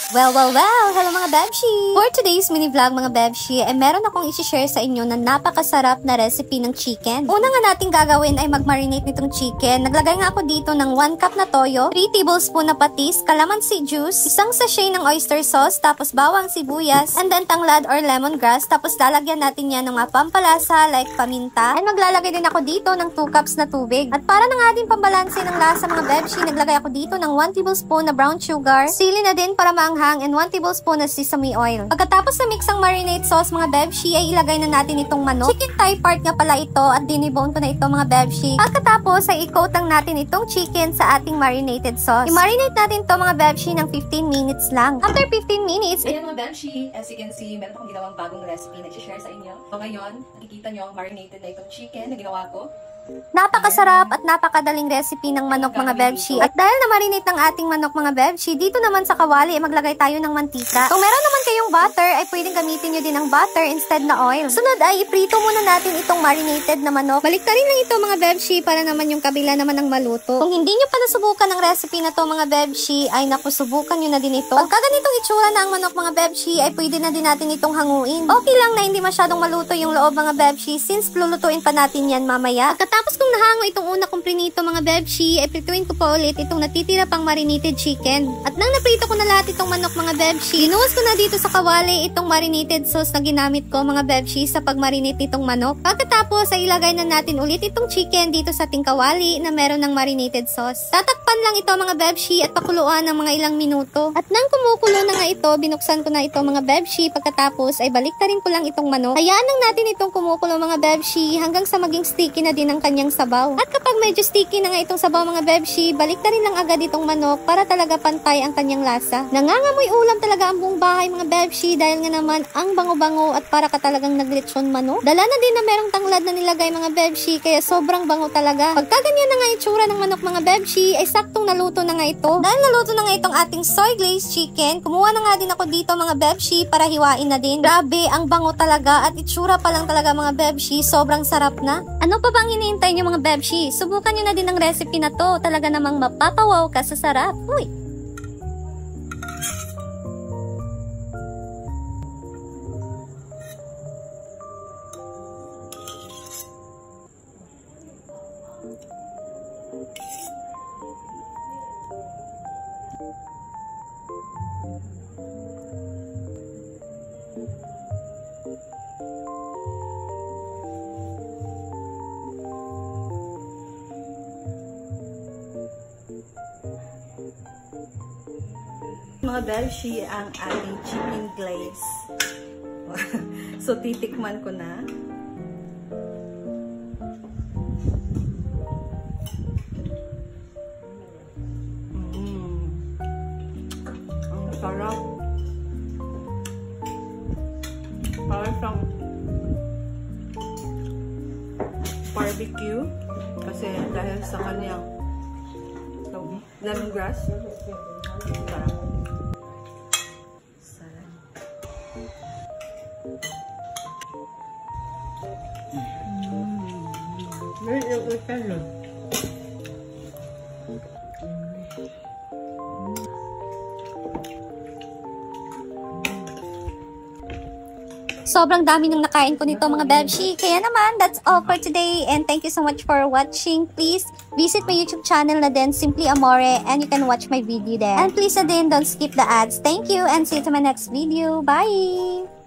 Well! Hello mga Bebshi! For today's mini vlog mga Bebshi, meron akong isi-share sa inyo na napakasarap na recipe ng chicken. Una nga nating gagawin ay mag-marinate nitong chicken. Naglagay nga ako dito ng 1 cup na toyo, 3 tablespoon na patis, calamansi juice, isang sachet ng oyster sauce, tapos bawang sibuyas, and then tanglad or lemongrass. Tapos lalagyan natin yan ng mga pampalasa like paminta. And maglalagay din ako dito ng 2 cups na tubig. At para na nga din pambalanse ng lasa mga Bebshi, naglagay ako dito ng 1 tablespoon na brown sugar, sili na din para maanghang, and 1 tablespoon na sesame oil. Pagkatapos na mix ang marinade sauce mga Bebshi, ay ilagay na natin itong manok. Chicken thigh part nga pala ito at dinibone ko na ito mga Bebshi. Pagkatapos ay i-coat lang natin itong chicken sa ating marinated sauce. I-marinate natin to mga Bebshi ng 15 minutes lang. After 15 minutes, ayan mga Bebshi, as you can see, meron akong ginawang bagong recipe na i-share sa inyo. So ngayon, nakikita nyo, marinated na itong chicken na ginawa ko. Napakasarap at napakadaling recipe ng manok mga Bebshi. At dahil na-marinate ng ating manok mga Bebshi, dito naman sa kawali ay maglagay tayo ng mantika. Kung meron naman kayong butter, ay pwedeng gamitin nyo din ang butter instead na oil. Sunod ay iprito muna natin itong marinated na manok. Baliktarin lang ito mga Bebshi para naman yung kabila naman ng maluto. Kung hindi nyo pa nasubukan ang recipe na to mga Bebshi, ay naku, subukan nyo na din ito. Pagka ganitong itsura na ang manok mga Bebshi, ay pwede na din natin itong hanguin. Okay lang na hindi masyadong maluto yung loob mga Bebshi since lulutuin pa natin yan mamaya. Tapos kung nahango itong una kong prinito mga Bebshi, ay prituin ko pa ulit itong natitira pang marinated chicken. At nang naprito ko na lahat itong manok mga Bebshi, inuwas ko na dito sa kawali itong marinated sauce na ginamit ko mga Bebshi sa pagmarinate nitong manok. Pagkatapos ay ilagay na natin ulit itong chicken dito sa ating kawali na meron ng marinated sauce. Tatakpan lang ito mga Bebshi at pakuluan ng mga ilang minuto. At nang kumukulo na nga ito, binuksan ko na ito mga Bebshi. Pagkatapos ay baliktarin ko lang itong manok. Hayaan lang natin itong kumukulo mga Bebshi hanggang sa maging sticky na din ang kanyang sabaw. At kapag medyo sticky na nga itong sabaw mga Bebshi, baliktarin lang agad itong manok para talaga pantay ang kanyang lasa. Nangangamoy ulam talaga ang buong bahay mga Bebshi dahil nga naman ang bango-bango at para ka talagang naglitsyon manok. Dala na din na merong tanglad na nilagay mga Bebshi kaya sobrang bango talaga. Pagka ganyan na nga itsura ng manok mga Bebshi, ay saktong naluto na nga ito. Dahil naluto na nga itong ating soy glazed chicken, kumuha na nga din ako dito mga Bebshi para hiwain na din. Grabe, ang bango talaga at itsura pa lang talaga mga Bebshi, sobrang sarap na. Ano pa bang hinihintay nyo mga Bebshi? Subukan nyo na din ang recipe na to. Talaga namang mapapawaw ka sa sarap. Uy! Mga Bebshi, ang ating chicken glaze. So, titikman ko na. Ang sarap. Parang siyang barbecue. Kasi dahil sa kanyang lemongrass. Sarap. Sobrang dami nang nakain ko nito mga Bebshi. Kaya naman, that's all for today. And thank you so much for watching. Please visit my YouTube channel na din, Simply Amore, and you can watch my video there. And please na din, don't skip the ads. Thank you and see you to my next video. Bye!